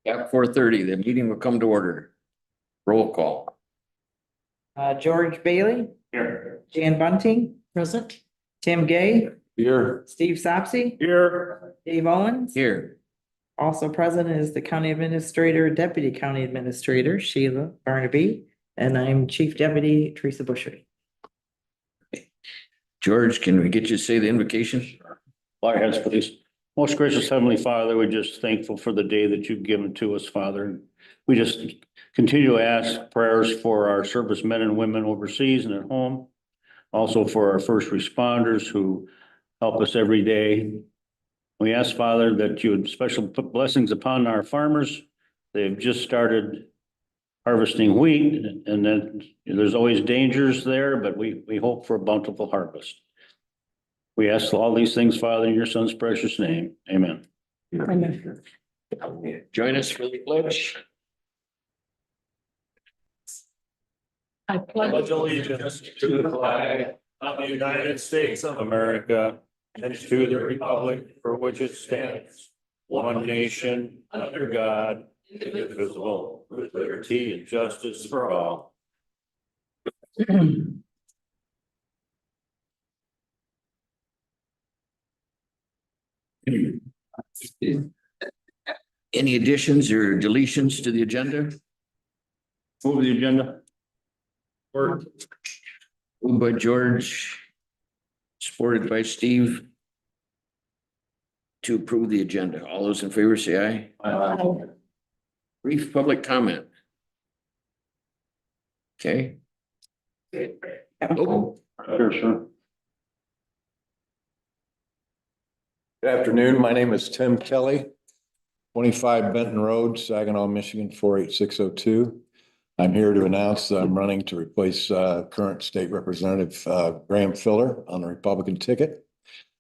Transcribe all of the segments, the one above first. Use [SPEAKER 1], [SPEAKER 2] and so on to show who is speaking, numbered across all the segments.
[SPEAKER 1] At 4:30, the meeting will come to order. Roll call.
[SPEAKER 2] George Bailey,
[SPEAKER 1] Here.
[SPEAKER 2] Jan Bunting,
[SPEAKER 3] Present.
[SPEAKER 2] Tim Gay,
[SPEAKER 1] Here.
[SPEAKER 2] Steve Sopsey,
[SPEAKER 1] Here.
[SPEAKER 2] Dave Owens.
[SPEAKER 1] Here.
[SPEAKER 2] Also present is the county administrator, deputy county administrator, Sheila Barnaby, and I'm chief deputy, Teresa Bushry.
[SPEAKER 1] George, can we get you to say the invocation?
[SPEAKER 4] Bow your heads, please. Most gracious Heavenly Father, we're just thankful for the day that you've given to us, Father. We just continue to ask prayers for our servicemen and women overseas and at home. Also for our first responders who help us every day. We ask, Father, that you would special put blessings upon our farmers. They've just started harvesting wheat, and then there's always dangers there, but we hope for a bountiful harvest. We ask all these things, Father, in your Son's precious name. Amen.
[SPEAKER 1] Join us for the pledge.
[SPEAKER 3] I
[SPEAKER 5] Pledge allegiance to the flag of the United States of America and to the republic for which it stands, one nation, under God, indivisible, with liberty and justice for all.
[SPEAKER 1] Any additions or deletions to the agenda?
[SPEAKER 4] Move the agenda.
[SPEAKER 1] Moved by George, supported by Steve. To approve the agenda. All those in favor say aye. Brief public comment. Okay. Oh,
[SPEAKER 4] Sure.
[SPEAKER 5] Good afternoon. My name is Tim Kelly, 25 Benton Road, Saginaw, Michigan, 48602. I'm here to announce that I'm running to replace current state representative Graham Filler on the Republican ticket.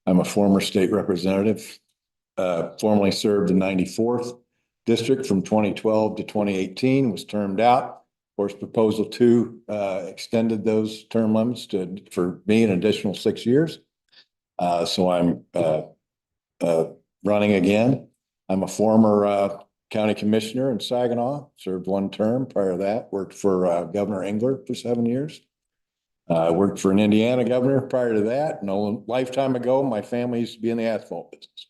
[SPEAKER 5] I'm a former state representative, formerly served the 94th district from 2012 to 2018, was termed out. Of course, proposal 2 extended those term limits for me an additional 6 years. So I'm running again. I'm a former county commissioner in Saginaw, served 1 term. Prior to that, worked for Governor Engler for 7 years. Worked for an Indiana governor prior to that. And a lifetime ago, my family used to be in the asphalt business.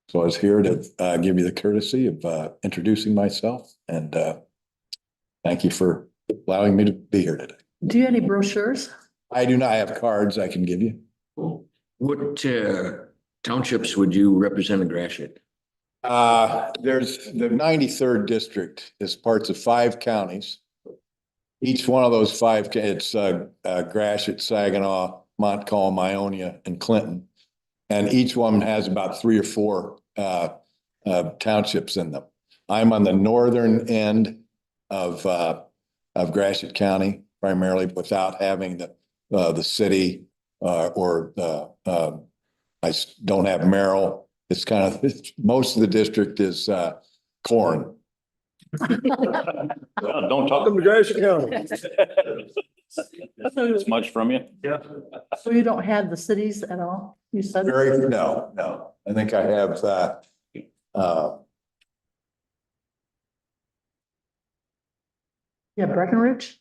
[SPEAKER 5] So I was here to give you the courtesy of introducing myself, and thank you for allowing me to be here today.
[SPEAKER 3] Do you have any brochures?
[SPEAKER 5] I do not have cards I can give you.
[SPEAKER 1] what townships would you represent in Gratiot?
[SPEAKER 5] There's the 93rd district is parts of 5 counties. Each one of those 5, it's Gratiot, Saginaw, Montcalm, Ionia, and Clinton. And each one has about 3 or 4 townships in them. I'm on the northern end of Gratiot County, primarily without having the city or I don't have Merrill. It's kind of, most of the district is corn.
[SPEAKER 4] Don't talk
[SPEAKER 5] Welcome to Gratiot County.
[SPEAKER 4] as much from you.
[SPEAKER 5] Yeah.
[SPEAKER 3] So you don't have the cities at all? You said.
[SPEAKER 5] No. I think I have
[SPEAKER 3] Yeah, Breckenridge?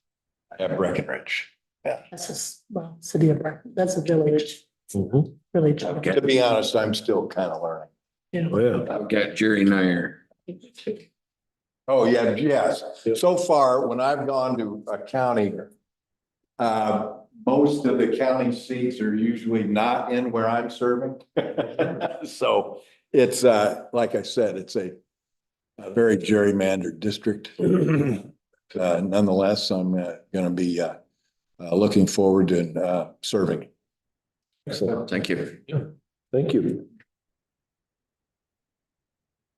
[SPEAKER 5] I have Breckenridge.
[SPEAKER 3] That's city of Brecken, that's a village. Village.
[SPEAKER 1] Okay.
[SPEAKER 5] To be honest, I'm still kind of learning.
[SPEAKER 3] Yeah.
[SPEAKER 1] I've got Jerry Nyer.
[SPEAKER 5] Oh, yeah, yes. So far, when I've gone to a county, most of the county seats are usually not in where I'm serving. So it's, like I said, it's a very gerrymandered district. Nonetheless, I'm gonna be looking forward to serving.
[SPEAKER 1] Excellent. Thank you.
[SPEAKER 5] Thank you.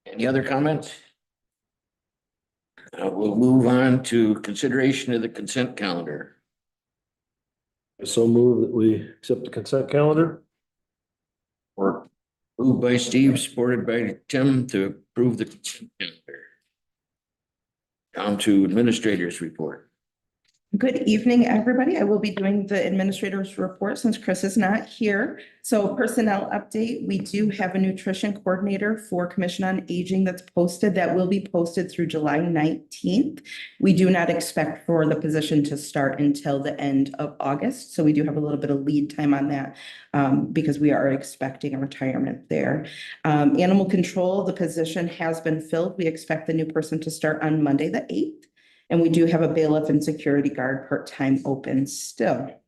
[SPEAKER 1] Any other comments? We'll move on to consideration of the consent calendar.
[SPEAKER 6] So move that we accept the consent calendar.
[SPEAKER 1] Or moved by Steve, supported by Tim to approve the consent calendar. Down to administrators report.
[SPEAKER 7] Good evening, everybody. I will be doing the administrator's report since Chris is not here. So personnel update, we do have a nutrition coordinator for Commission on Aging that's posted. That will be posted through July 19th. We do not expect for the position to start until the end of August. So we do have a little bit of lead time on that because we are expecting a retirement there. Animal control, the position has been filled. We expect the new person to start on Monday, the 8th. And we do have a bailiff and security guard part-time open still.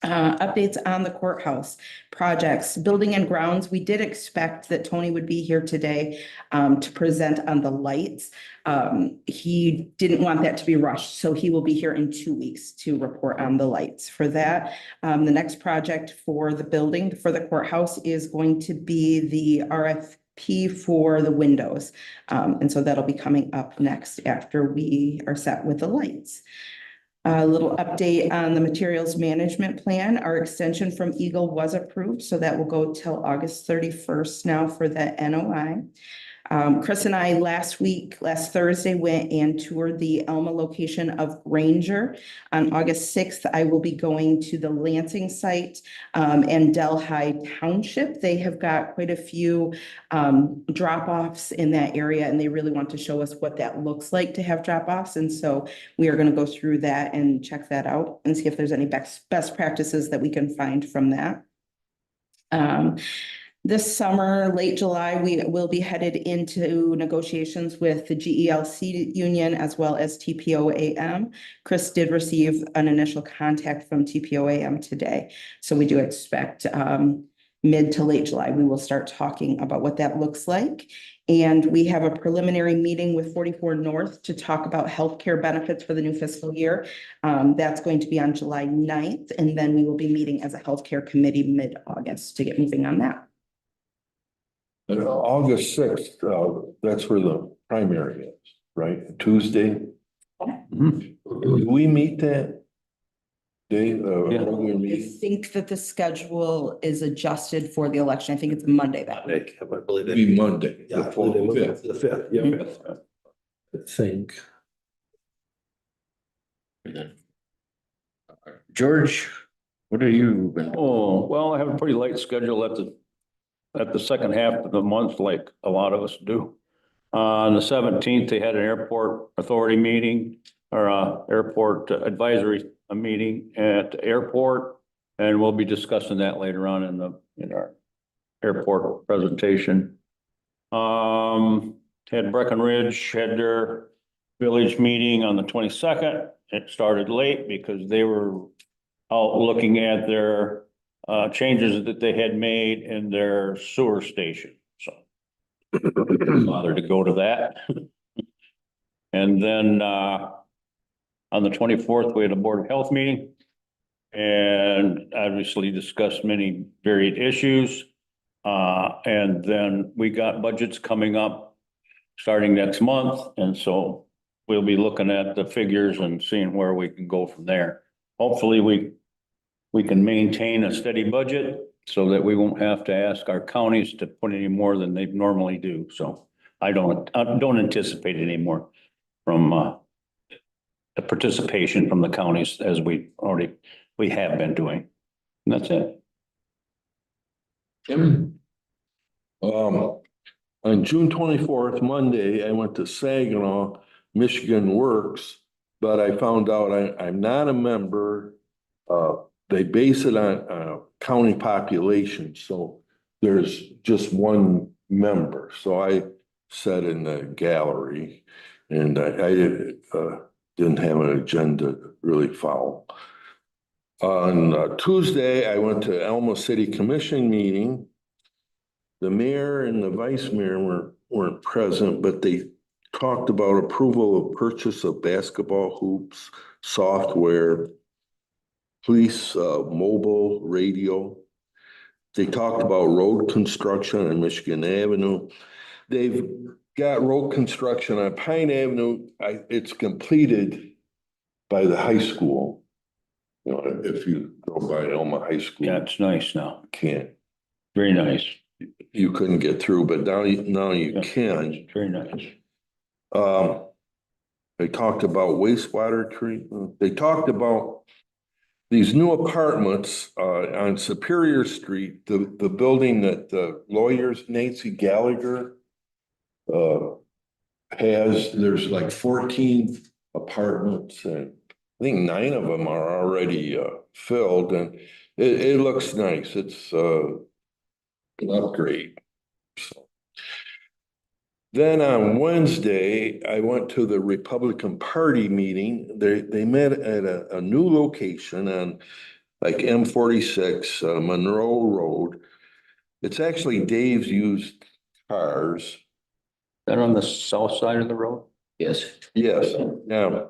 [SPEAKER 7] Updates on the courthouse projects, building and grounds. We did expect that Tony would be here today to present on the lights. He didn't want that to be rushed, so he will be here in 2 weeks to report on the lights for that. The next project for the building, for the courthouse, is going to be the RFP for the windows. And so that'll be coming up next after we are set with the lights. A little update on the materials management plan. Our extension from Eagle was approved, so that will go till August 31st now for the NOI. Chris and I last Thursday, went and toured the Elma location of Granger. On August 6th, I will be going to the Lansing site and Delhi Township. They have got quite a few drop-offs in that area, and they really want to show us what that looks like to have drop-offs. And so we are going to go through that and check that out and see if there's any best practices that we can find from that. This summer, late July, we will be headed into negotiations with the GELC union as well as TPOAM. Chris did receive an initial contact from TPOAM today. So we do expect mid to late July, we will start talking about what that looks like. And we have a preliminary meeting with 44 North to talk about healthcare benefits for the new fiscal year. That's going to be on July 9th. And then we will be meeting as a healthcare committee mid-August to get moving on that.
[SPEAKER 6] And August 6th, that's where the primary is, right? Tuesday. Do we meet that day? Regular
[SPEAKER 7] I
[SPEAKER 6] meeting?
[SPEAKER 7] think that the schedule is adjusted for the election. I think it's Monday that week.
[SPEAKER 6] I believe it'd be Monday.
[SPEAKER 8] Yeah, I believe they moved it to the 5th, yeah.
[SPEAKER 7] Mhm.
[SPEAKER 6] I think.
[SPEAKER 1] George, what are you?
[SPEAKER 4] Oh, well, I have a pretty light schedule at the second half of the month, like a lot of us do. On the 17th, they had an airport authority meeting or airport advisory meeting at the airport. And we'll be discussing that later on in our airport presentation. Had Breckenridge had their village meeting on the 22nd. It started late because they were out looking at their changes that they had made in their sewer station, so. Bothered to go to that. And then, on the 24th, we had a Board of Health meeting. And obviously discussed many varied issues. And then we got budgets coming up starting next month, and so we'll be looking at the figures and seeing where we can go from there. Hopefully, we can maintain a steady budget so that we won't have to ask our counties to put any more than they normally do. So I don't anticipate any more from the participation from the counties as we have been doing. And that's it.
[SPEAKER 6] Tim? On June 24th, Monday, I went to Saginaw, Michigan Works, but I found out I'm not a member. They base it on county population, so there's just one member. So I sat in the gallery and I didn't have an agenda to really follow. On Tuesday, I went to Elma City Commission meeting. The mayor and the vice mayor weren't present, but they talked about approval of purchase of basketball hoops, software, police mobile radio. They talked about road construction on Michigan Avenue. They've got road construction on Pine Avenue. It's completed by the high school. You know, if you go by Elma High School.
[SPEAKER 4] Yeah, it's nice now.
[SPEAKER 6] Can't.
[SPEAKER 4] Very nice.
[SPEAKER 6] You couldn't get through, but now you can.
[SPEAKER 4] Very nice.
[SPEAKER 6] They talked about wastewater treatment. They talked about these new apartments on Superior Street, the building that the lawyers, Nancy Gallagher has, there's like 14 apartments and I think 9 of them are already filled and it looks nice. It's an upgrade. So. Then on Wednesday, I went to the Republican Party meeting. They met at a new location on like M46 Monroe Road. It's actually Dave's used cars.
[SPEAKER 4] That on the south side of the road?
[SPEAKER 1] Yes.
[SPEAKER 6] Yes, yeah.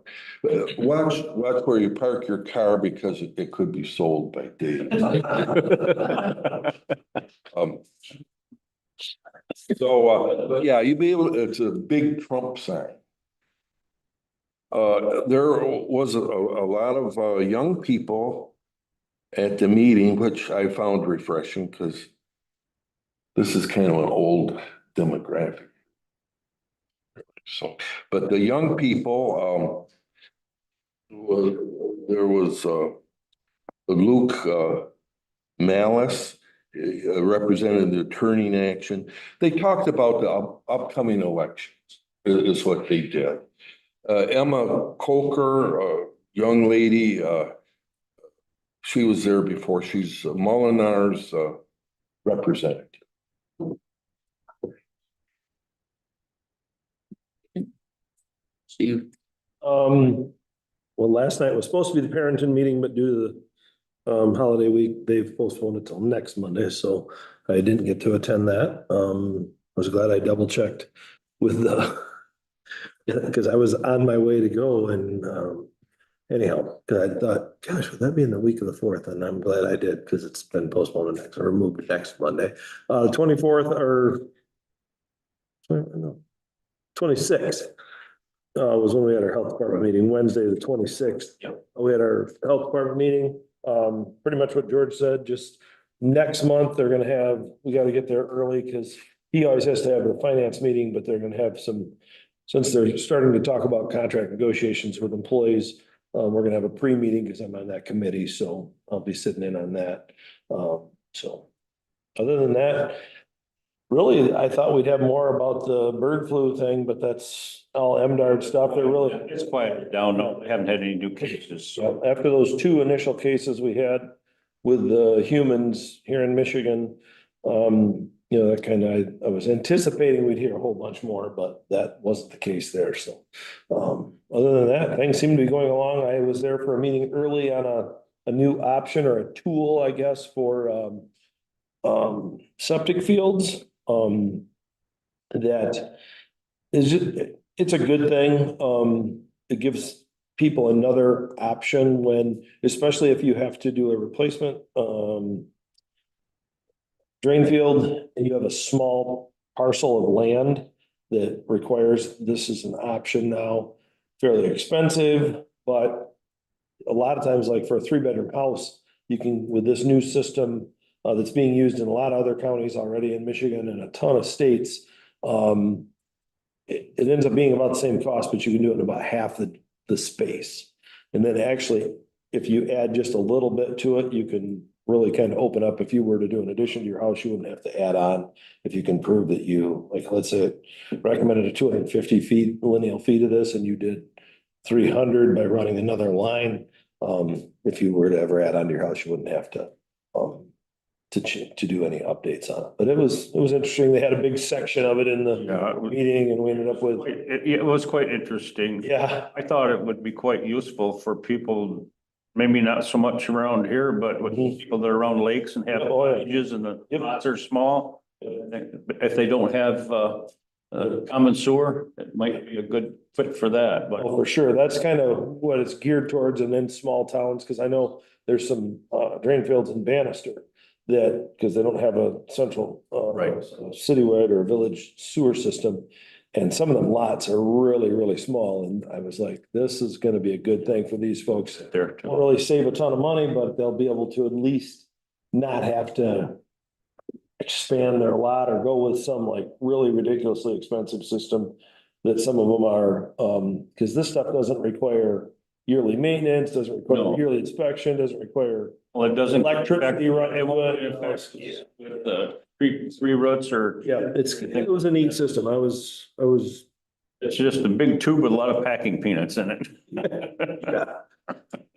[SPEAKER 6] Watch where you park your car because it could be sold by Dave. Yeah, you'd be able, it's a big Trump sign. There was a lot of young people at the meeting, which I found refreshing because this is kind of an old demographic. So, but the young people, there was Luke Malice represented the turning action. They talked about the upcoming elections is what they did. Emma Coker, a young lady, she was there before. She's Molinar's representative.
[SPEAKER 1] Steve?
[SPEAKER 8] Well, last night was supposed to be the Parenton meeting, but due to the holiday week, they've postponed it till next Monday, so I didn't get to attend that. I was glad I double checked with the because I was on my way to go and anyhow, because I thought, gosh, would that be in the week of the 4th? And I'm glad I did because it's been postponed to next or moved to next Monday. 24th or no, 26th. Was when we had our health department meeting, Wednesday, the 26th. We had our health department meeting. Pretty much what George said, just next month, they're gonna have, we gotta get there early because he always has to have a finance meeting, but they're gonna have some, since they're starting to talk about contract negotiations with employees, we're gonna have a pre-meeting because I'm on that committee, so I'll be sitting in on that. So other than that, really, I thought we'd have more about the bird flu thing, but that's all MDARD stuff. They're really.
[SPEAKER 4] It's quieted down. No, we haven't had any new cases, so.
[SPEAKER 8] So after those 2 initial cases we had with the humans here in Michigan, you know, that kind of, I was anticipating we'd hear a whole bunch more, but that wasn't the case there. So, other than that, things seem to be going along. I was there for a meeting early on a new option or a tool, I guess, for, septic fields. That is just, it's a good thing. It gives people another option when, especially if you have to do a replacement, drain field and you have a small parcel of land that requires, this is an option now, fairly expensive, but a lot of times, like for a 3-bedroom house, you can, with this new system, that's being used in a lot of other counties already in Michigan and a ton of states. It ends up being about the same cost, but you can do it in about half the space. And then actually, if you add just a little bit to it, you can really kind of open up. If you were to do an addition to your house, you wouldn't have to add on. If you can prove that you, like, let's say it recommended a 250 feet, lineal feet of this, and you did 300 by running another line. If you were to ever add on to your house, you wouldn't have to do any updates on it. But it was interesting. They had a big section of it in the meeting and we ended up with.
[SPEAKER 4] It was quite interesting.
[SPEAKER 8] Yeah.
[SPEAKER 4] I thought it would be quite useful for people, maybe not so much around here, but with people that are around lakes and have cottages and the lots are small. If they don't have common sewer, it might be a good fit for that, but.
[SPEAKER 8] Oh, for sure. That's kind of what it's geared towards and then small towns, because I know there's some drain fields in Bannister that, because they don't have a central citywide or village sewer system. And some of them lots are really, really small. And I was like, this is going to be a good thing for these folks.
[SPEAKER 4] There
[SPEAKER 8] Won't really save a ton of money, but they'll be able to at least not have to expand their lot or go with some like really ridiculously expensive system. that some of them are, because this stuff doesn't require yearly maintenance, doesn't require
[SPEAKER 4] No.
[SPEAKER 8] yearly inspection, doesn't require
[SPEAKER 4] Well, it doesn't.
[SPEAKER 8] electricity, right?
[SPEAKER 4] It won't affect with the three roots or.
[SPEAKER 8] Yeah, it was a neat system. I was,
[SPEAKER 4] It's just a big tube with a lot of packing peanuts in it.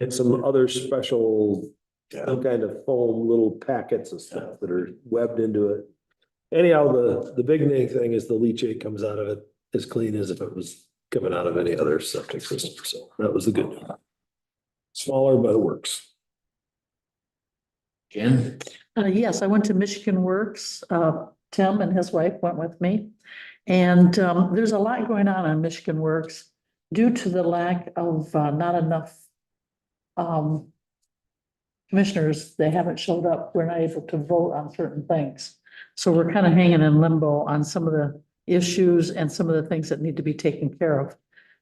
[SPEAKER 8] and some other special, some kind of foam little packets of stuff that are webbed into it. Anyhow, the big main thing is the leachate comes out of it as clean as if it was coming out of any other septic system. So that was the good news. Smaller, but it works.
[SPEAKER 1] Jen?
[SPEAKER 3] Yes, I went to Michigan Works. Tim and his wife went with me. And there's a lot going on Michigan Works due to the lack of not enough commissioners. They haven't showed up. We're not able to vote on certain things. So we're kind of hanging in limbo on some of the issues and some of the things that need to be taken care of.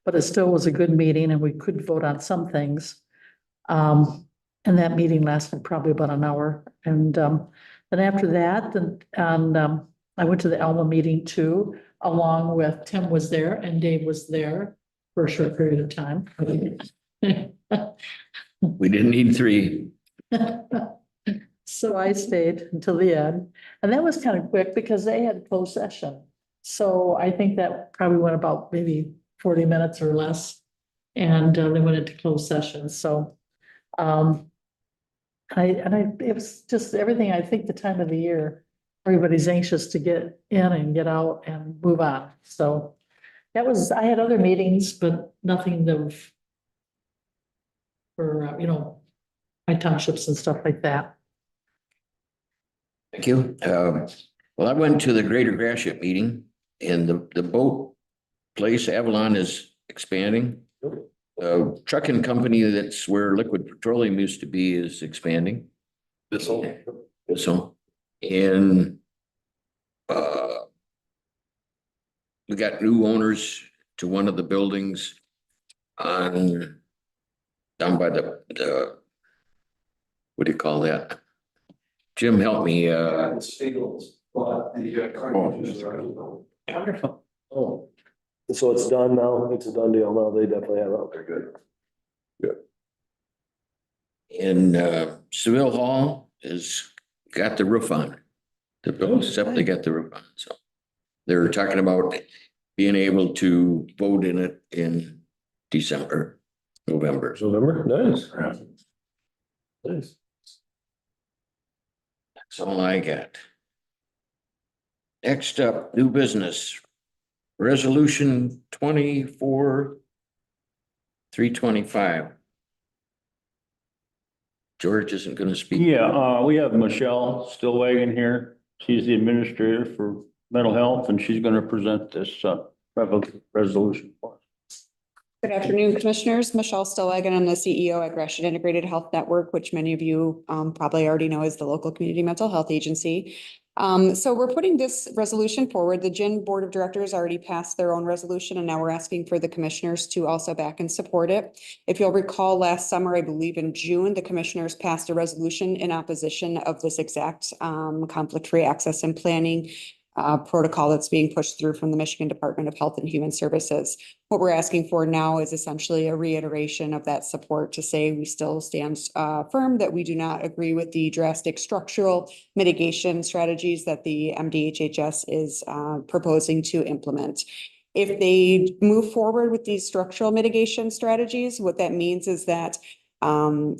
[SPEAKER 3] But it still was a good meeting and we could vote on some things. And that meeting lasted probably about an hour. And then after that, I went to the Alma meeting too, along with Tim was there and Dave was there for a short period of time.
[SPEAKER 1] We didn't need three.
[SPEAKER 3] So I stayed until the end, and that was kind of quick because they had closed session. So I think that probably went about maybe 40 minutes or less. And they went into closed session, so. It was just everything. I think the time of the year, everybody's anxious to get in and get out and move on. So I had other meetings, but nothing of for, my townships and stuff like that.
[SPEAKER 1] Thank you. Well, I went to the Greater Gratiot meeting and the boat place Avalon is expanding. Trucking company that's where Liquid Petroleum used to be is expanding. So, and we got new owners to one of the buildings down by the what do you call that? Jim, help me.
[SPEAKER 8] Wonderful. Oh, so it's done now. It's a done deal now. They definitely have it out there. Good.
[SPEAKER 1] And Seville Hall has got the roof on. The building, except they got the roof on, so. They're talking about being able to vote in it in November.
[SPEAKER 8] Nice. Nice.
[SPEAKER 1] That's all I got. Next up, new business. Resolution 24-325. George isn't gonna speak.
[SPEAKER 4] Yeah, we have Michelle Stillwagon here. She's the administrator for mental health and she's gonna present this resolution for us.
[SPEAKER 9] Good afternoon, Commissioners. Michelle Stillwagon. I'm the CEO at Gratiot Integrated Health Network, which many of you probably already know is the local community mental health agency. So we're putting this resolution forward. The GIN Board of Directors already passed their own resolution, and now we're asking for the commissioners to also back and support it. If you'll recall, last summer, I believe in June, the commissioners passed a resolution in opposition of this exact conflict-free access and planning protocol that's being pushed through from the Michigan Department of Health and Human Services. What we're asking for now is essentially a reiteration of that support to say we still stand firm that we do not agree with the drastic structural mitigation strategies that the MDHHS is proposing to implement. If they move forward with these structural mitigation strategies, what that means is that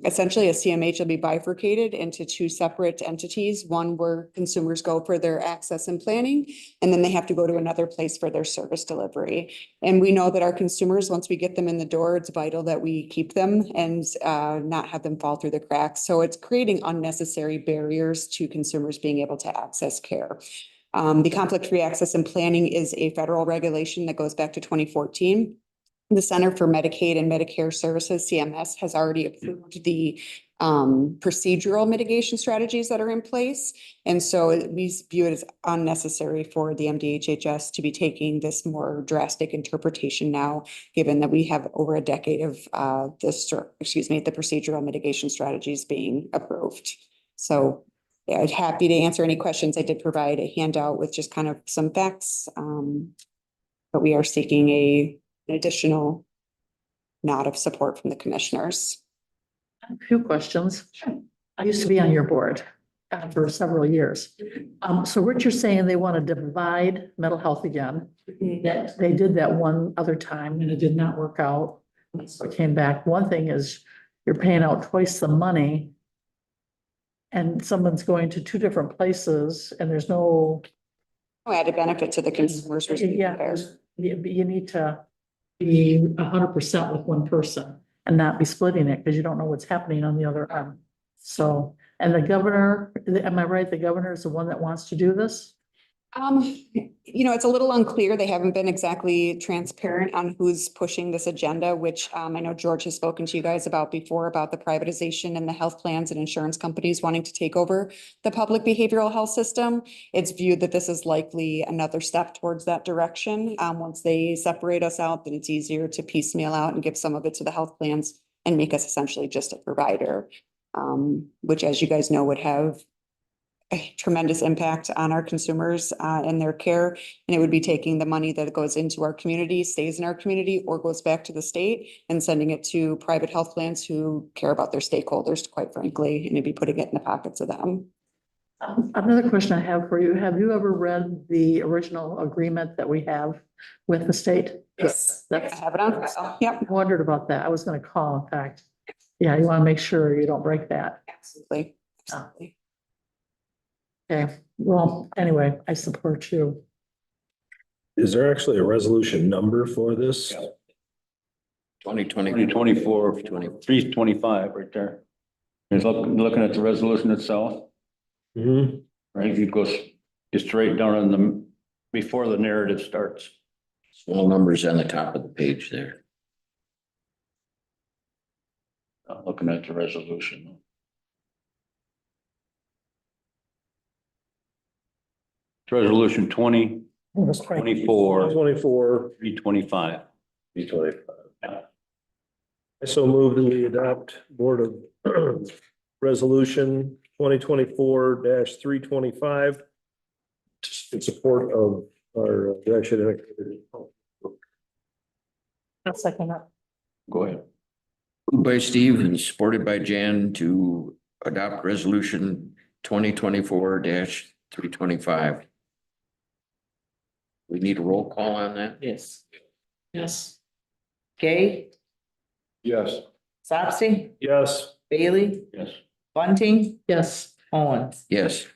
[SPEAKER 9] essentially a CMH will be bifurcated into two separate entities, one where consumers go for their access and planning, and then they have to go to another place for their service delivery. And we know that our consumers, once we get them in the door, it's vital that we keep them and not have them fall through the cracks. So it's creating unnecessary barriers to consumers being able to access care. The conflict-free access and planning is a federal regulation that goes back to 2014. The Center for Medicaid and Medicare Services, CMS, has already approved the procedural mitigation strategies that are in place. And so we view it as unnecessary for the MDHHS to be taking this more drastic interpretation now, given that we have over a decade of the procedural mitigation strategies being approved. So yeah, I'm happy to answer any questions. I did provide a handout with just kind of some facts But we are seeking an additional nod of support from the commissioners.
[SPEAKER 3] A few questions. I used to be on your board for several years. So what you're saying, they want to divide mental health again. That they did that one other time and it did not work out. So it came back. One thing is you're paying out twice the money. And someone's going to two different places and there's no.
[SPEAKER 9] No added benefit to the consumers.
[SPEAKER 3] Yeah, you need to be 100% with one person and not be splitting it because you don't know what's happening on the other arm. So, and the governor, am I right? The governor is the one that wants to do this?
[SPEAKER 9] It's a little unclear. They haven't been exactly transparent on who's pushing this agenda, which I know George has spoken to you guys about before, about the privatization and the health plans and insurance companies wanting to take over the public behavioral health system. It's viewed that this is likely another step towards that direction. Once they separate us out, then it's easier to piecemeal out and give some of it to the health plans and make us essentially just a provider, which, as you guys know, would have a tremendous impact on our consumers and their care. And it would be taking the money that goes into our community, stays in our community, or goes back to the state and sending it to private health plans who care about their stakeholders, quite frankly, and it'd be putting it in the pockets of them.
[SPEAKER 3] Another question I have for you. Have you ever read the original agreement that we have with the state?
[SPEAKER 9] Yes, I have it on file. Yep.
[SPEAKER 3] I wondered about that. I was going to call, in fact. Yeah, you want to make sure you don't break that.
[SPEAKER 9] Absolutely. Absolutely.
[SPEAKER 3] Okay, well, anyway, I support you.
[SPEAKER 8] Is there actually a resolution number for this?
[SPEAKER 1] 2020.
[SPEAKER 4] 2024, 325 right there. He's looking at the resolution itself,
[SPEAKER 8] Mhm.
[SPEAKER 4] right? It goes just right down on before the narrative starts.
[SPEAKER 1] Small numbers on the top of the page there.
[SPEAKER 4] Looking at the resolution. It's Resolution 2024,
[SPEAKER 8] 24,
[SPEAKER 4] 325.
[SPEAKER 8] 325. I so move that we adopt Board of Resolution 2024-325 in support of our Gratiot Integrated Health.
[SPEAKER 3] I'll second that.
[SPEAKER 4] Go ahead.
[SPEAKER 1] Moved by Steve and supported by Jan to adopt resolution 2024-325. We need a roll call on that?
[SPEAKER 2] Yes.
[SPEAKER 3] Yes.
[SPEAKER 2] Gay,
[SPEAKER 5] Yes.
[SPEAKER 2] Sopsey,
[SPEAKER 8] Yes.
[SPEAKER 2] Bailey,
[SPEAKER 4] Yes.
[SPEAKER 2] Bunting,
[SPEAKER 3] Yes.
[SPEAKER 2] Owens.
[SPEAKER 1] Yes.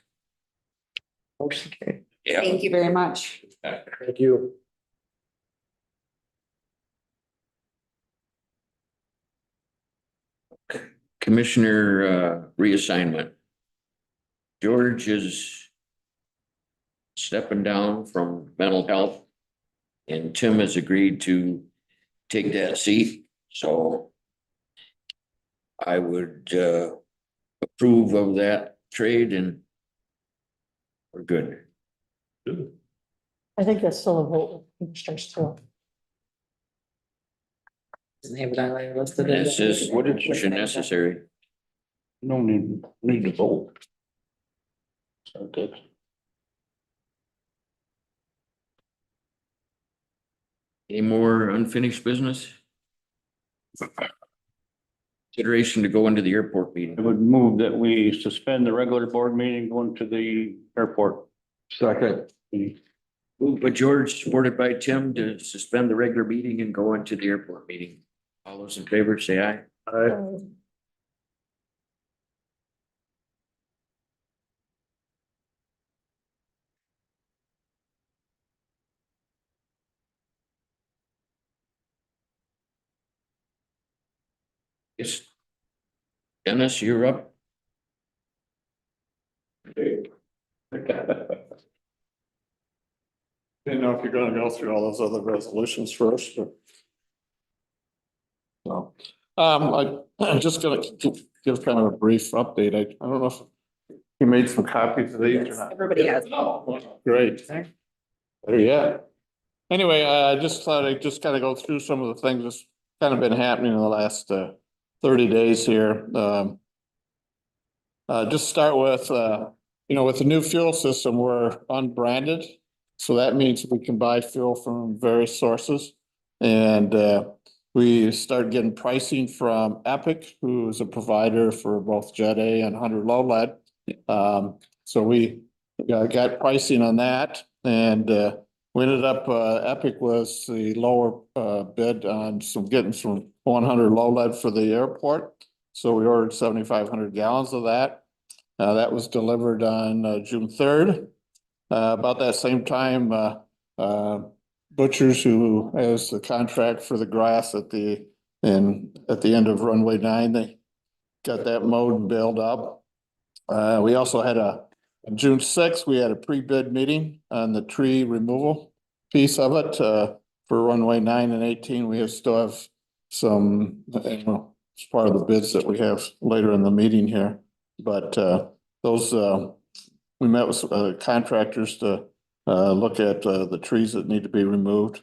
[SPEAKER 2] Motion carried.
[SPEAKER 1] Yeah.
[SPEAKER 9] Thank you very much.
[SPEAKER 8] Thank you.
[SPEAKER 1] Commissioner reassignment. George is stepping down from mental health. And Tim has agreed to take that seat, so I would approve of that trade and we're good.
[SPEAKER 3] I think that's still a vote. Commissioners too.
[SPEAKER 2] Doesn't have it on there listed.
[SPEAKER 1] This is what is necessary.
[SPEAKER 4] No need to vote. Okay.
[SPEAKER 1] Any more unfinished business? Consideration to go into the airport
[SPEAKER 4] I
[SPEAKER 1] meeting.
[SPEAKER 4] would move that we suspend the regular board meeting, going to the airport.
[SPEAKER 6] Second.
[SPEAKER 1] Moved by George, supported by Tim to suspend the regular meeting and go into the airport meeting. All those in favor say aye. Yes. Dennis, you're up.
[SPEAKER 10] Didn't know if you're gonna go through all those other resolutions first, or. So, I'm just gonna give kind of a brief update. I don't know if you made some copies of these or not.
[SPEAKER 9] Everybody has.
[SPEAKER 10] Great. Better yet. Anyway, I just thought I'd just kind of go through some of the things that's kind of been happening in the last 30 days here. Just start with, with the new fuel system, we're unbranded. So that means we can buy fuel from various sources. And we started getting pricing from Epic, who is a provider for both Jet A and 100 low lead. So we got pricing on that, and we ended up, Epic was the lower bid on getting some 100 low lead for the airport. So we ordered 7,500 gallons of that. That was delivered on June 3rd. About that same time, Butchers, who has the contract for the grass at the end of runway 9, they got that mowed and bailed up. We also had on June 6th, we had a pre-bid meeting on the tree removal piece of it for runway 9 and 18. We still have some, it's part of the bids that we have later in the meeting here. But those, we met with contractors to look at the trees that need to be removed.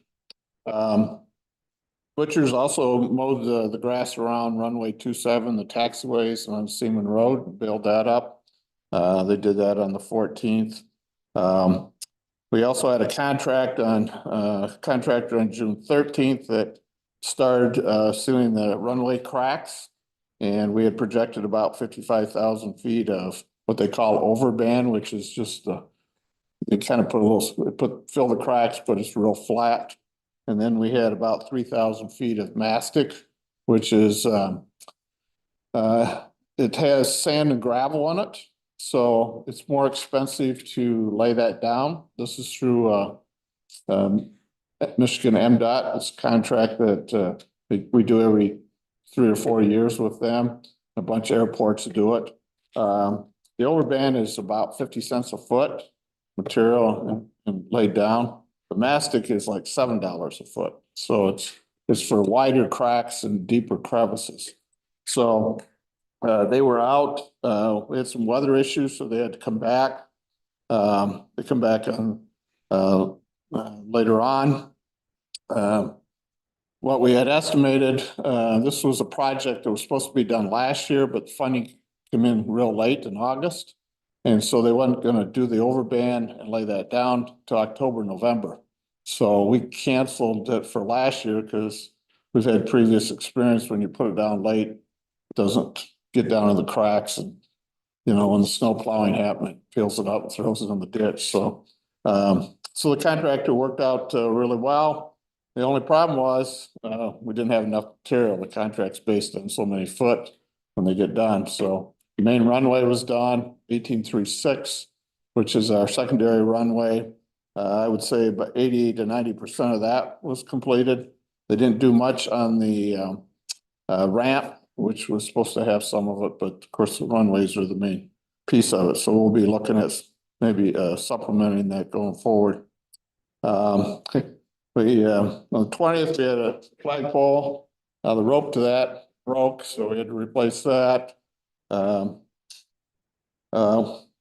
[SPEAKER 10] Butchers also mowed the grass around runway 27, the taxiways on Seaman Road, build that up. They did that on the 14th. We also had a contractor on June 13th that started sealing the runway cracks. And we had projected about 55,000 feet of what they call overband, which is just they kind of fill the cracks, but it's real flat. And then we had about 3,000 feet of mastic, which is it has sand and gravel on it. So it's more expensive to lay that down. This is through Michigan MDOT. It's a contract that we do every 3 or 4 years with them. A bunch of airports do it. The overband is about 50 cents a foot material and laid down. The mastic is like $7 a foot. So it's for wider cracks and deeper crevices. So they were out. We had some weather issues, so they had to come back. They come back on later on. What we had estimated, this was a project that was supposed to be done last year, but funding came in real late in August. And so they weren't going to do the overband and lay that down to October, November. So we canceled it for last year because we've had previous experience when you put it down late, it doesn't get down in the cracks, and when the snow plowing happens, it fills it up and throws it in the ditch. So so the contractor worked out really well. The only problem was we didn't have enough material. The contract's based on so many foot when they get done. So the main runway was done, 1836, which is our secondary runway. I would say about 80 to 90% of that was completed. They didn't do much on the ramp, which was supposed to have some of it, but of course the runways are the main piece of it. So we'll be looking at maybe supplementing that going forward. On the 20th, we had a flagpole. The rope to that broke, so we had to replace that.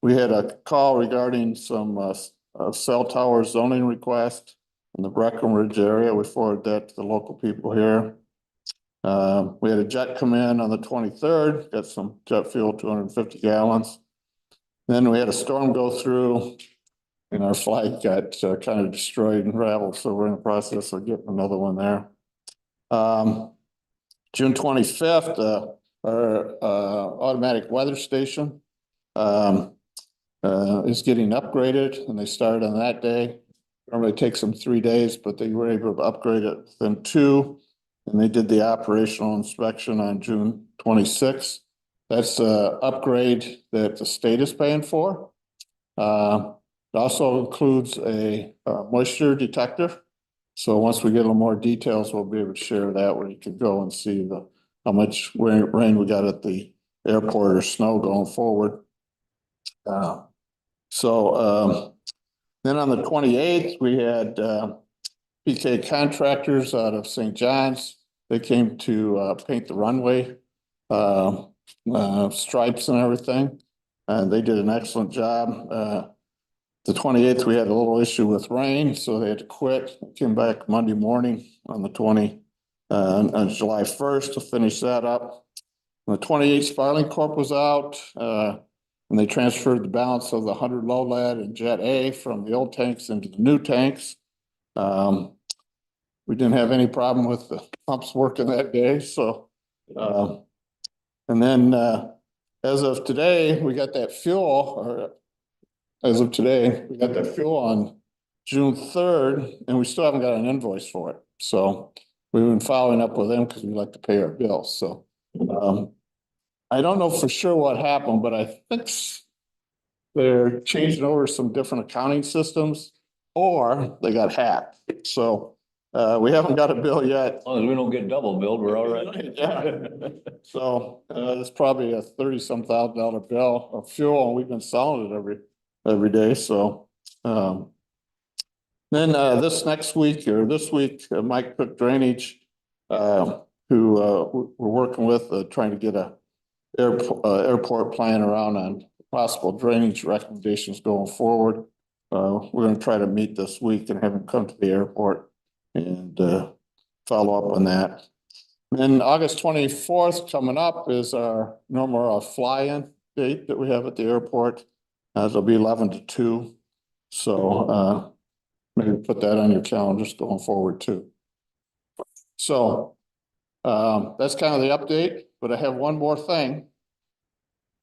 [SPEAKER 10] We had a call regarding some cell tower zoning request in the Breckenridge area. We forwarded that to the local people here. We had a jet come in on the 23rd, got some jet fuel, 250 gallons. Then we had a storm go through and our flag got kind of destroyed and raveled. So we're in the process of getting another one there. June 25th, our automatic weather station is getting upgraded, and they started on that day. Normally it takes them 3 days, but they were able to upgrade it within 2. And they did the operational inspection on June 26th. That's an upgrade that the state is paying for. It also includes a moisture detector. So once we get a little more details, we'll be able to share that where you can go and see how much rain we got at the airport or snow going forward. Then on the 28th, we had PK contractors out of St. John's. They came to paint the runway, stripes and everything. And they did an excellent job. The 28th, we had a little issue with rain, so they had to quit. Came back Monday morning on the on July 1st to finish that up. On the 28th, Sparling Corp was out. And they transferred the balance of the 100 low lead and Jet A from the old tanks into the new tanks. We didn't have any problem with the pumps working that day, so. And then, as of today, we got that fuel, or as of today, we got that fuel on June 3rd, and we still haven't got an invoice for it. So we've been following up with them because we like to pay our bills, so. I don't know for sure what happened, but I think they're changing over some different accounting systems, or they got hacked. So we haven't got a bill yet.
[SPEAKER 1] As long as we don't get double billed, we're all right.
[SPEAKER 10] Yeah. So it's probably a $30-some thousand bill of fuel, and we've been selling it every day. So then this next week or this week, Mike Cook Drainage, who we're working with, trying to get a airport plan around on possible drainage recommendations going forward. We're gonna try to meet this week and have him come to the airport and follow up on that. Then August 24th coming up is our normal fly-in date that we have at the airport. It'll be 11 to 2. So maybe put that on your calendars going forward too. So that's kind of the update, but I have one more thing.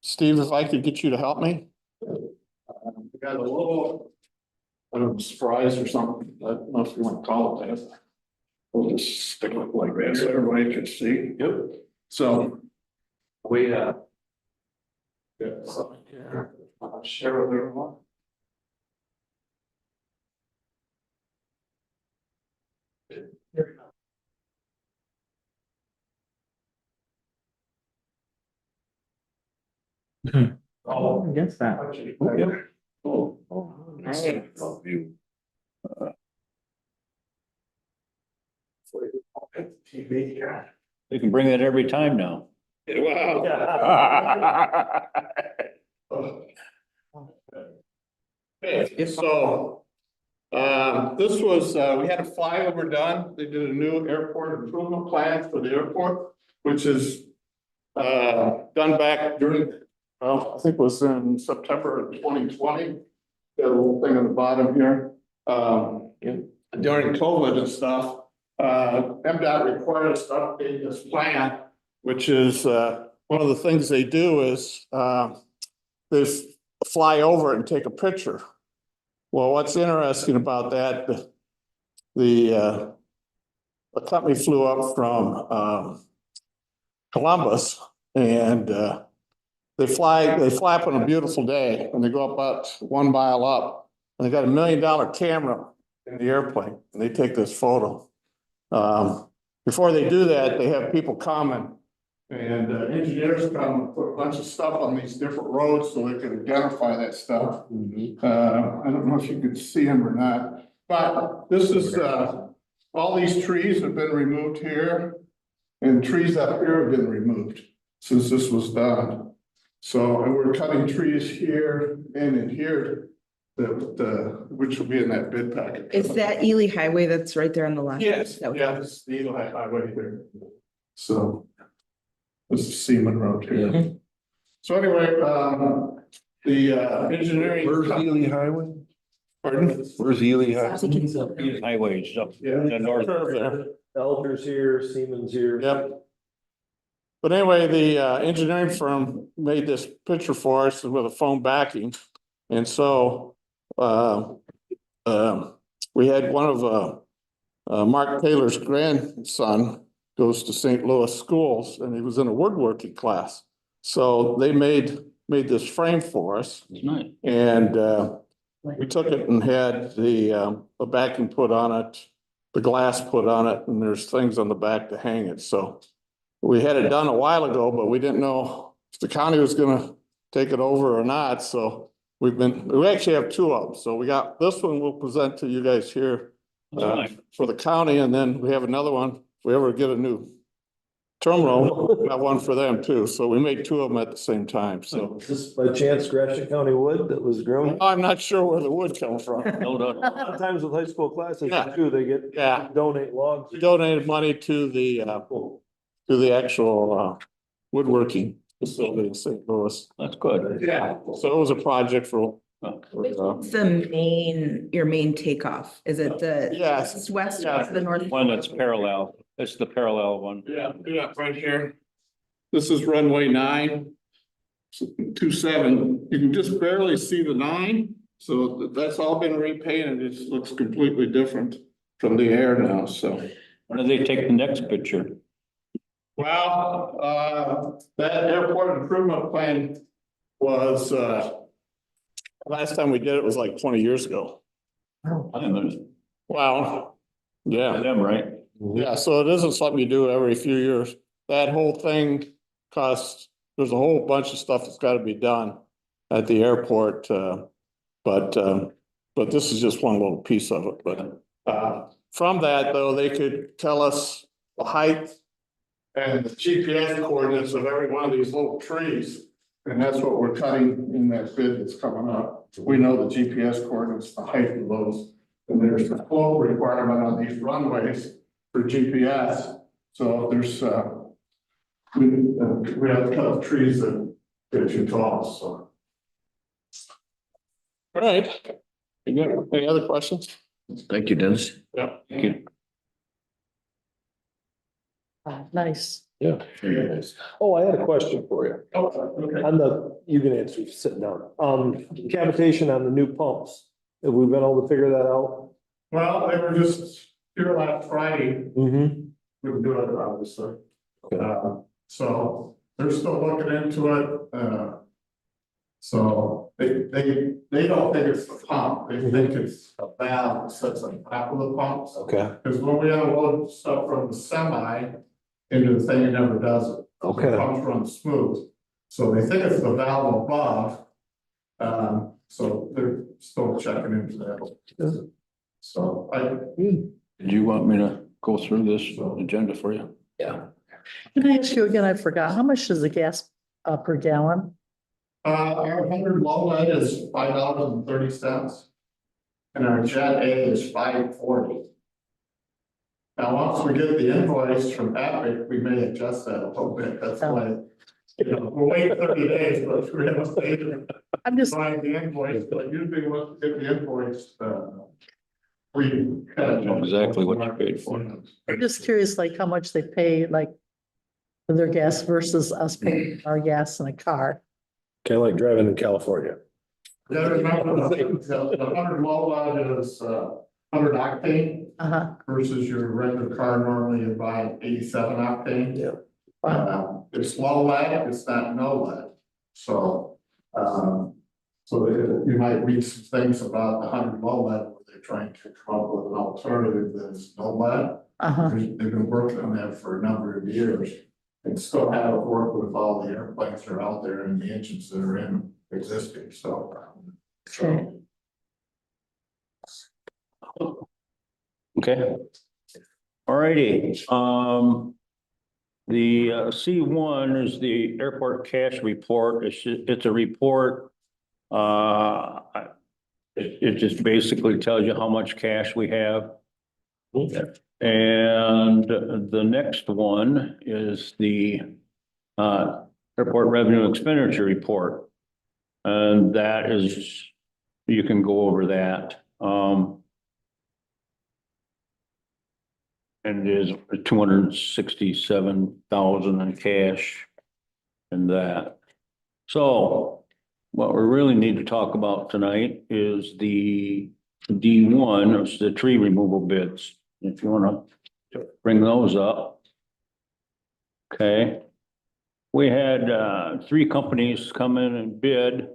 [SPEAKER 10] Steve, if I could get you to help me. We got a little, I don't know, surprise or something. I don't know if you want to call it that. We'll just stick it like that so everybody can see. Yep. So we got something here. I'll share with everyone. Here we go.
[SPEAKER 2] Oh, I guess that.
[SPEAKER 10] Nice. TV here.
[SPEAKER 1] You can bring that every time now.
[SPEAKER 10] Wow. Okay, so, this was, we had a flyover done. They did a new airport improvement plan for the airport, which is done back during, I think it was in September of 2020. Got a little thing on the bottom here. During COVID and stuff, MDOT required us to update this plan, which is, one of the things they do is, there's fly over it and take a picture. Well, what's interesting about that, the company flew up from, Columbus, and, they fly up on a beautiful day, and they go about 1 mile up, and they got $1 million camera in the airplane, and they take this photo. Before they do that, they have people come and engineers come and put a bunch of stuff on these different roads so they can identify that stuff. I don't know if you could see them or not, but this is, all these trees have been removed here, and trees up here have been removed since this was done. So, and we're cutting trees here and in here, which will be in that bid packet.
[SPEAKER 7] Is that Ely Highway that's right there on the left?
[SPEAKER 10] Yes,
[SPEAKER 7] That was-
[SPEAKER 10] yeah, this is the Eli Highway here. So this is Seaman Road here. So anyway, the engineering.
[SPEAKER 6] Where's Ely Highway?
[SPEAKER 10] Pardon?
[SPEAKER 6] Where's Ely Highway?
[SPEAKER 1] Highways up
[SPEAKER 10] Yeah,
[SPEAKER 1] in the north.
[SPEAKER 10] curve there.
[SPEAKER 8] Elders here, Siemens here.
[SPEAKER 10] Yep. But anyway, the engineering firm made this picture for us with a foam backing. And so we had one of Mark Taylor's grandson goes to St. Louis schools, and he was in a woodworking class. So they made this frame for us.
[SPEAKER 1] It's nice.
[SPEAKER 10] And we took it and had the backing put on it, the glass put on it, and there's things on the back to hang it. So we had it done a while ago, but we didn't know if the county was gonna take it over or not. So we actually have 2 of them. So we got this one we'll present to you guys here for the county, and then we have another one. If we ever get a new terminal, we got one for them too. So we made 2 of them at the same time. So
[SPEAKER 8] Is this by chance Gratiot County wood that was grown?
[SPEAKER 10] I'm not sure where the wood comes from.
[SPEAKER 1] No doubt.
[SPEAKER 8] Sometimes with high school classes
[SPEAKER 10] Yeah.
[SPEAKER 8] too, they get,
[SPEAKER 10] Yeah.
[SPEAKER 8] donate logs.
[SPEAKER 10] We donated money to the actual woodworking facility in St. Louis.
[SPEAKER 4] That's good.
[SPEAKER 10] Yeah, so it was a project for.
[SPEAKER 7] What's your main takeoff? Is it the
[SPEAKER 10] Yes.
[SPEAKER 7] west
[SPEAKER 10] Yeah.
[SPEAKER 7] or the north?
[SPEAKER 4] One that's parallel. It's the parallel one.
[SPEAKER 10] Yeah, right here. This is runway 9. 27, you can just barely see the 9, so that's all been repainted. It looks completely different from the air now, so.
[SPEAKER 4] When do they take the next picture?
[SPEAKER 10] Well, that airport improvement plan was, last time we did it was like 20 years ago. Wow. Yeah.
[SPEAKER 4] Them, right?
[SPEAKER 10] Yeah, so it isn't something you do every few years. That whole thing costs, there's a whole bunch of stuff that's gotta be done at the airport, but this is just one little piece of it, but, from that though, they could tell us the height and the GPS coordinates of every one of these little trees. And that's what we're cutting in that bid that's coming up. We know the GPS coordinates, the height of those. And there's a flow requirement on these runways for GPS. So there's, we have to cut the trees that get too tall, so. All right. You got any other questions?
[SPEAKER 1] Thank you, Dennis.
[SPEAKER 10] Yeah.
[SPEAKER 3] Nice.
[SPEAKER 8] Yeah. Oh, I had a question for you.
[SPEAKER 10] Okay.
[SPEAKER 8] On the, you can answer, if you're sitting down. Cavitation on the new pumps. Have we been able to figure that out?
[SPEAKER 10] Well, they were just here last Friday.
[SPEAKER 8] Mm-hmm.
[SPEAKER 10] We can do it, obviously.
[SPEAKER 8] Okay.
[SPEAKER 10] So they're still looking into it. So they don't think it's the pump. They think it's a valve that sits on top of the pumps.
[SPEAKER 8] Okay.
[SPEAKER 10] Because when we unload stuff from the semi into the thing, it never does it.
[SPEAKER 8] Okay.
[SPEAKER 10] The pumps run smooth. So they think it's the valve above. So they're still checking into that. So
[SPEAKER 4] Did you want me to go through this agenda for you?
[SPEAKER 1] Yeah.
[SPEAKER 3] Can I ask you again? I forgot. How much is the gas per gallon?
[SPEAKER 10] Our 100 low lead is $5.30. And our jet A is $5.40. Now, once we get the invoice from Epic, we may adjust that a little bit. That's why, we'll wait 30 days, but we haven't paid it.
[SPEAKER 3] I'm just,
[SPEAKER 10] Find the invoice, but usually once we get the invoice, we
[SPEAKER 4] Know exactly what you paid for.
[SPEAKER 3] I'm just curious, like how much they pay, like for their gas versus us paying our gas in a car.
[SPEAKER 8] Kind of like driving in California.
[SPEAKER 10] Yeah, remember the 100 low lead is 100 octane
[SPEAKER 3] Uh-huh.
[SPEAKER 10] versus your regular car normally you buy 87 octane.
[SPEAKER 8] Yeah.
[SPEAKER 10] It's low lead, it's not no lead. So, so you might read some things about the 100 low lead where they're trying to come up with an alternative that is no lead.
[SPEAKER 3] Uh-huh.
[SPEAKER 10] They've been working on that for a number of years and still haven't worked with all the airplanes that are out there and the engines that are in existing, so.
[SPEAKER 3] Okay.
[SPEAKER 4] Okay. All righty, the C1 is the airport cash report. It's a report. It just basically tells you how much cash we have. And the next one is the airport revenue expenditure report. And that is, you can go over that. And it is 267,000 in cash and that. So what we really need to talk about tonight is the D1, it's the tree removal bids. If you want to bring those up. Okay. We had 3 companies come in and bid.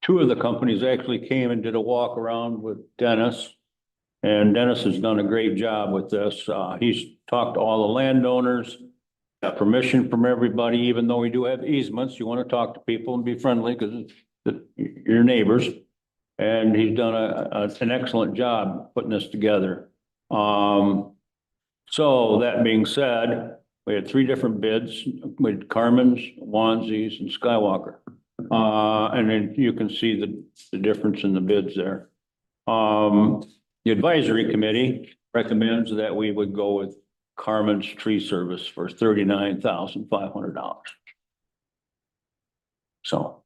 [SPEAKER 4] 2 of the companies actually came and did a walk around with Dennis. And Dennis has done a great job with this. He's talked to all the landowners, got permission from everybody, even though we do have easements. You want to talk to people and be friendly because you're neighbors. And he's done an excellent job putting this together. So that being said, we had 3 different bids with Carmen's, Wanzi's, and Skywalker. And then you can see the difference in the bids there. The advisory committee recommends that we would go with Carmen's tree service for $39,500. So,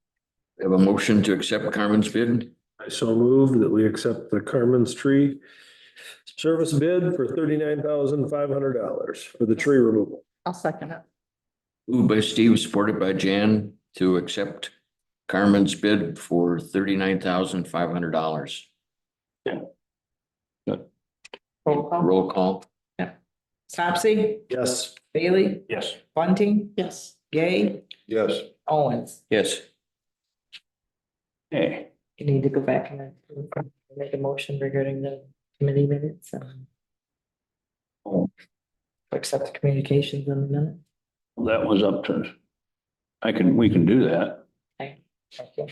[SPEAKER 1] We have a motion to accept Carmen's bid.
[SPEAKER 8] I so move that we accept the Carmen's tree service bid for $39,500 for the tree removal.
[SPEAKER 3] I'll second it.
[SPEAKER 1] Moved by Steve, supported by Jan, to accept Carmen's bid for $39,500.
[SPEAKER 2] Roll call.
[SPEAKER 1] Roll call.
[SPEAKER 2] Stopsy,
[SPEAKER 8] Yes.
[SPEAKER 2] Bailey,
[SPEAKER 4] yes.
[SPEAKER 2] Bunting,
[SPEAKER 3] Yes.
[SPEAKER 2] Gay,
[SPEAKER 5] Yes.
[SPEAKER 2] Owens.
[SPEAKER 1] Yes.
[SPEAKER 4] Hey,
[SPEAKER 2] You need to go back and make a motion regarding the committee minutes and accept the communications in the minute.
[SPEAKER 4] that was up to, we can do that.
[SPEAKER 2] Okay. Thank you.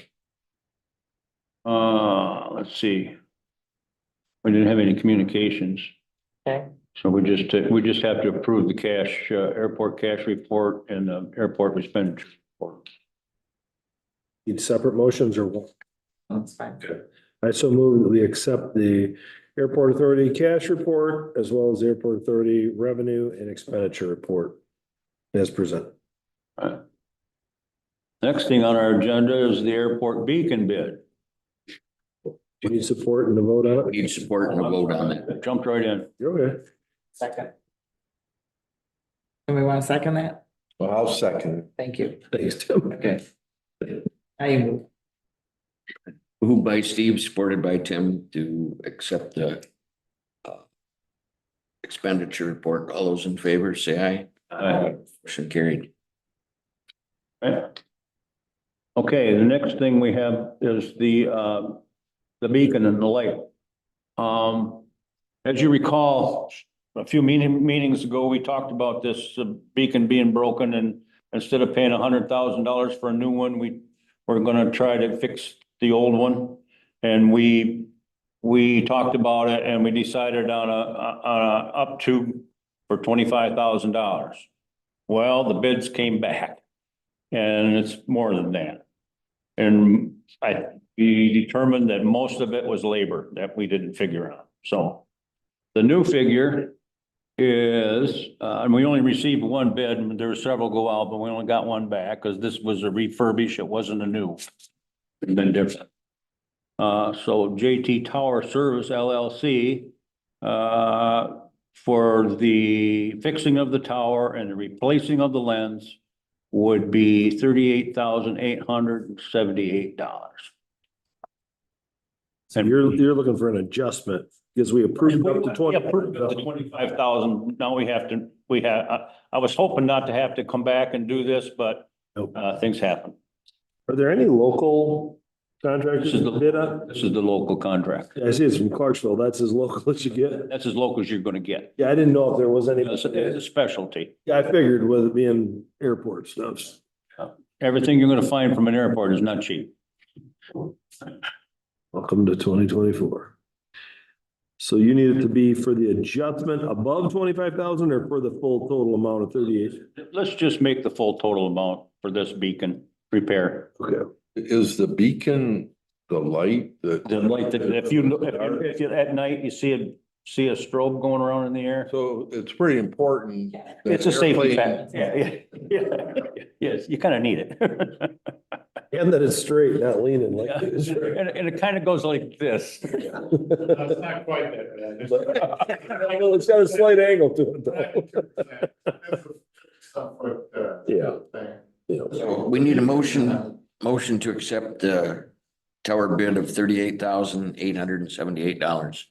[SPEAKER 4] Let's see. We didn't have any communications,
[SPEAKER 2] Okay.
[SPEAKER 4] so we just have to approve the cash, airport cash report and the airport expenditure report.
[SPEAKER 8] Need separate motions or one?
[SPEAKER 2] That's fine.
[SPEAKER 8] I so move that we accept the Airport Authority cash report as well as the Airport Authority revenue and expenditure report as presented.
[SPEAKER 4] Next thing on our agenda is the airport beacon bid.
[SPEAKER 8] Do you need support and a vote on it?
[SPEAKER 1] Need support and a vote on that.
[SPEAKER 4] Jumped right in.
[SPEAKER 8] You're okay.
[SPEAKER 2] Second. Somebody want to second that?
[SPEAKER 5] Well, I'll second.
[SPEAKER 2] Thank you.
[SPEAKER 8] Thanks, Tim.
[SPEAKER 2] Okay. Now you move.
[SPEAKER 1] Moved by Steve, supported by Tim, to accept the expenditure report. All those in favor, say aye. Motion carried.
[SPEAKER 4] Okay, the next thing we have is the beacon and the light. As you recall, a few meetings ago, we talked about this beacon being broken, and instead of paying $100,000 for a new one, we're gonna try to fix the old one. And we talked about it and we decided on a up to for $25,000. Well, the bids came back and it's more than that. And we determined that most of it was labor that we didn't figure out. So the new figure is, and we only received one bid, and there were several go out, but we only got one back because this was a refurbish. It wasn't a new. It'd been different. So JT Tower Service LLC, for the fixing of the tower and the replacing of the lens would be $38,878.
[SPEAKER 8] So you're looking for an adjustment because we approved up to 20.
[SPEAKER 4] The 25,000, now I was hoping not to have to come back and do this, but
[SPEAKER 8] Nope.
[SPEAKER 4] Things happen.
[SPEAKER 8] Are there any local contractors
[SPEAKER 4] This is
[SPEAKER 8] that bid on?
[SPEAKER 4] This is the local contract.
[SPEAKER 8] I see it's from Clarksville. That's as local as you get.
[SPEAKER 4] That's as local as you're gonna get.
[SPEAKER 8] Yeah, I didn't know if there was any.
[SPEAKER 4] It's a specialty.
[SPEAKER 8] Yeah, I figured with it being airport stuff.
[SPEAKER 4] Everything you're gonna find from an airport is not cheap.
[SPEAKER 8] Welcome to 2024. So you need it to be for the adjustment above 25,000 or for the full total amount of 38?
[SPEAKER 4] Let's just make the full total amount for this beacon repair.
[SPEAKER 8] Okay.
[SPEAKER 6] Is the beacon the light that?
[SPEAKER 4] The light that, if you at night, you see a strobe going around in the air.
[SPEAKER 6] So it's pretty important. that
[SPEAKER 4] It's a safety
[SPEAKER 6] airplane-
[SPEAKER 4] factor. Yeah. Yes, you kind of need it.
[SPEAKER 8] And that it's straight, not leaning like it is.
[SPEAKER 4] And it kind of goes like this.
[SPEAKER 10] It's not quite that bad.
[SPEAKER 8] Well, it's got a slight angle to it though. Yeah. Yeah.
[SPEAKER 1] So we need a motion to accept the tower bid of $38,878.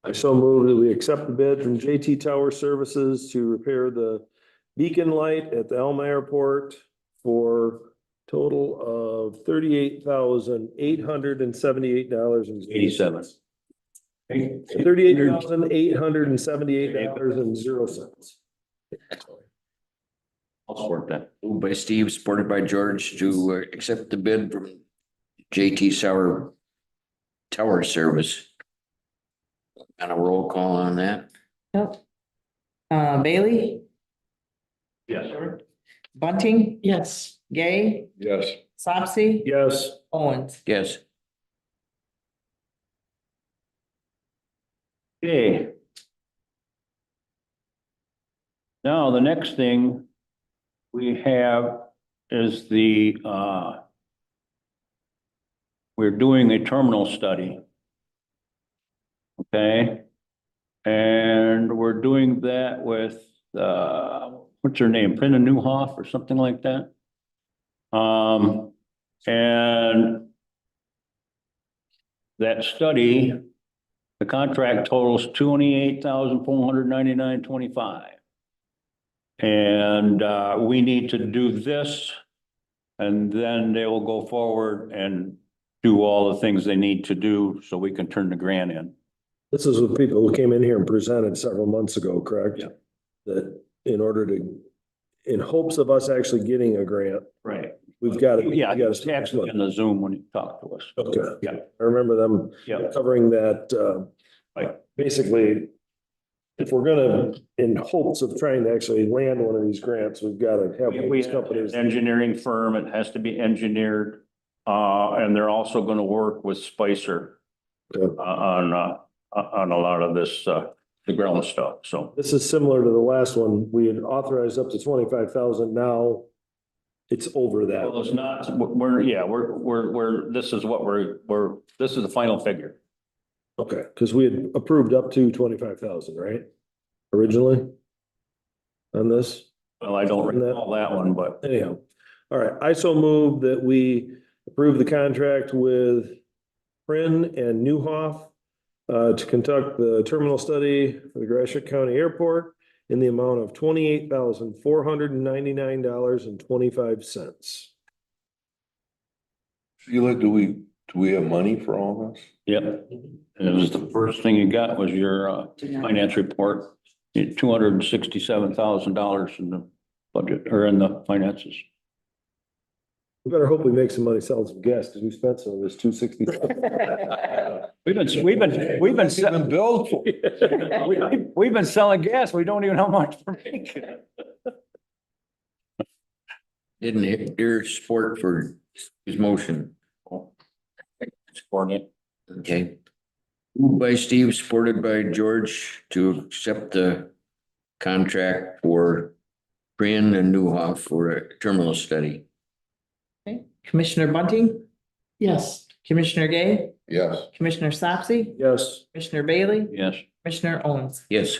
[SPEAKER 8] I so move that we accept the bid from JT Tower Services to repair the beacon light at the Elma Airport for total of $38,878.87. $38,878.00.
[SPEAKER 4] I'll support that.
[SPEAKER 1] Moved by Steve, supported by George, to accept the bid from JT Tower Service. And a roll call on that.
[SPEAKER 2] Yep. Bailey,
[SPEAKER 4] Yes.
[SPEAKER 2] Bunting,
[SPEAKER 3] Yes.
[SPEAKER 2] Gay,
[SPEAKER 5] Yes.
[SPEAKER 2] Sopsey,
[SPEAKER 8] Yes.
[SPEAKER 2] Owens.
[SPEAKER 1] Yes.
[SPEAKER 4] Okay. Now, the next thing we have is we're doing a terminal study. Okay? And we're doing that with, what's her name, Brenda Newhoff or something like that? And that study, the contract totals $28,499.25. And we need to do this, and then they will go forward and do all the things they need to do so we can turn the grant in.
[SPEAKER 8] This is what people who came in here and presented several months ago, correct?
[SPEAKER 4] Yeah.
[SPEAKER 8] That in order to, in hopes of us actually getting a grant,
[SPEAKER 4] Right.
[SPEAKER 8] we've got to.
[SPEAKER 4] Yeah,
[SPEAKER 8] we gotta
[SPEAKER 4] it's actually in the Zoom when you talk to us.
[SPEAKER 8] Okay.
[SPEAKER 4] Yeah.
[SPEAKER 8] I remember them
[SPEAKER 4] Yeah.
[SPEAKER 8] covering that,
[SPEAKER 4] Right.
[SPEAKER 8] basically, if we're gonna, in hopes of trying to actually land one of these grants, we've got to have one of
[SPEAKER 4] We
[SPEAKER 8] these
[SPEAKER 4] have
[SPEAKER 8] companies.
[SPEAKER 4] an engineering firm, it has to be engineered, and they're also gonna work with Spicer
[SPEAKER 8] Okay.
[SPEAKER 4] on a lot of this, the ground stuff, so.
[SPEAKER 8] This is similar to the last one. We had authorized up to 25,000. Now it's over that.
[SPEAKER 4] Well, it's not, this is what this is the final figure.
[SPEAKER 8] Okay, because we had approved up to 25,000, right? Originally? On this?
[SPEAKER 4] Well, I don't recall that one, but
[SPEAKER 8] Anyhow, all right, I so move that we approve the contract with Prin and Newhoff to conduct the terminal study for the Gratiot County Airport in the amount of $28,499.25.
[SPEAKER 6] Sheila, do we have money for all this?
[SPEAKER 4] yep. And it was the first thing you got was your finance report, $267,000 in the budget or in the finances.
[SPEAKER 8] We better hope we make some money selling some gas because we spent some of this 260.
[SPEAKER 6] Billed for.
[SPEAKER 4] We've been selling gas. We don't even know how much we're making.
[SPEAKER 1] Didn't hear support for his motion.
[SPEAKER 4] Support it.
[SPEAKER 1] Okay. Moved by Steve, supported by George to accept the contract for Prin and Newhoff for a terminal study.
[SPEAKER 2] Okay. Commissioner Bunting,
[SPEAKER 3] Yes.
[SPEAKER 2] Commissioner Gay,
[SPEAKER 6] Yes.
[SPEAKER 2] Commissioner Sapsy,
[SPEAKER 8] Yes,
[SPEAKER 2] Commissioner Bailey,
[SPEAKER 4] Yes.
[SPEAKER 2] Commissioner Owens.
[SPEAKER 1] Yes.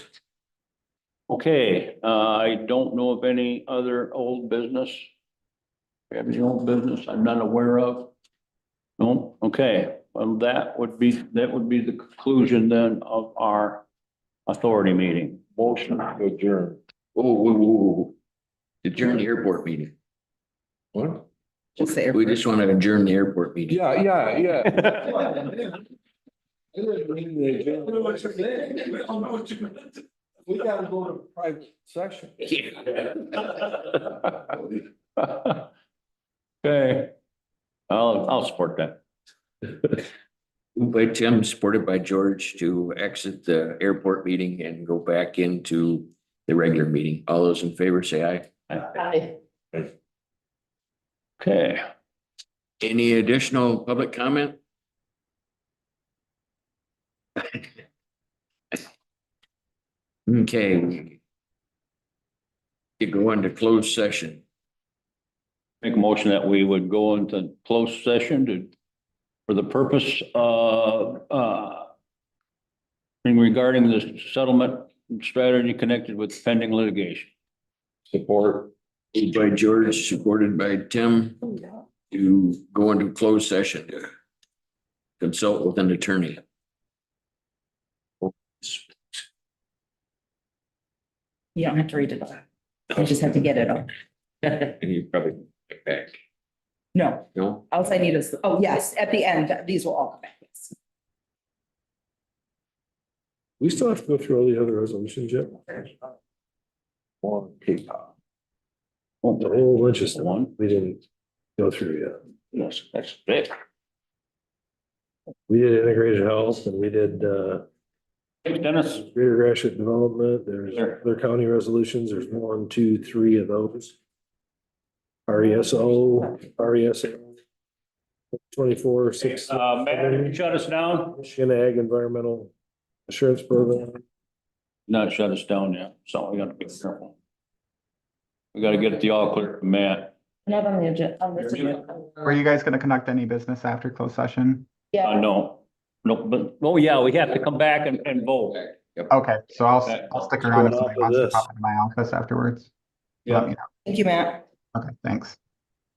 [SPEAKER 4] Okay, I don't know of any other old business. Have any old business I'm not aware of? No, okay, well, that would be the conclusion then of our authority meeting.
[SPEAKER 6] Motion to adjourn.
[SPEAKER 1] Oh. Adjourn the airport meeting.
[SPEAKER 6] What?
[SPEAKER 7] Just the
[SPEAKER 1] We just want to adjourn the airport meeting.
[SPEAKER 6] Yeah. We gotta go to private session.
[SPEAKER 4] Okay, I'll support that.
[SPEAKER 1] Moved by Tim, supported by George to exit the airport meeting and go back into the regular meeting. All those in favor say aye.
[SPEAKER 3] Aye.
[SPEAKER 4] Okay.
[SPEAKER 1] Any additional public comment? Okay. You go into closed session.
[SPEAKER 4] Make a motion that we would go into closed session for the purpose of, regarding the settlement strategy connected with pending litigation.
[SPEAKER 1] Support. Moved by George, supported by Tim, to go into closed session to consult with an attorney.
[SPEAKER 7] You don't have to read it all. You just have to get it all.
[SPEAKER 1] And you probably get back.
[SPEAKER 7] No,
[SPEAKER 1] No?
[SPEAKER 7] all I need is, oh, yes, at the end, these will all come back. Yes.
[SPEAKER 8] we still have to go through all the other resolutions yet.
[SPEAKER 6] One, K-pop.
[SPEAKER 8] A whole bunch of stuff
[SPEAKER 4] One.
[SPEAKER 8] we didn't go through yet.
[SPEAKER 4] Yes, that's it.
[SPEAKER 8] We did integrated health and we did,
[SPEAKER 4] Dennis,
[SPEAKER 8] Greater Gratiot Development. There's
[SPEAKER 4] Sure.
[SPEAKER 8] other county resolutions. There's 1, 2, 3 of those. RESO. 24/6.
[SPEAKER 4] Matt, shut us down?
[SPEAKER 8] Michigan Ag Environmental Assurance Program.
[SPEAKER 4] Not shut us down yet, so we gotta be careful. We gotta get the all clear from Matt.
[SPEAKER 7] Not on the agenda, on this.
[SPEAKER 11] Were you guys gonna conduct any business after closed session?
[SPEAKER 4] No, but, oh yeah, we have to come back and vote.
[SPEAKER 11] Okay, so I'll stick around if
[SPEAKER 8] Going off
[SPEAKER 11] somebody
[SPEAKER 8] of
[SPEAKER 11] wants to
[SPEAKER 8] this.
[SPEAKER 11] pop into my office afterwards. Let me know.
[SPEAKER 7] Thank you, Matt.
[SPEAKER 11] Okay, thanks.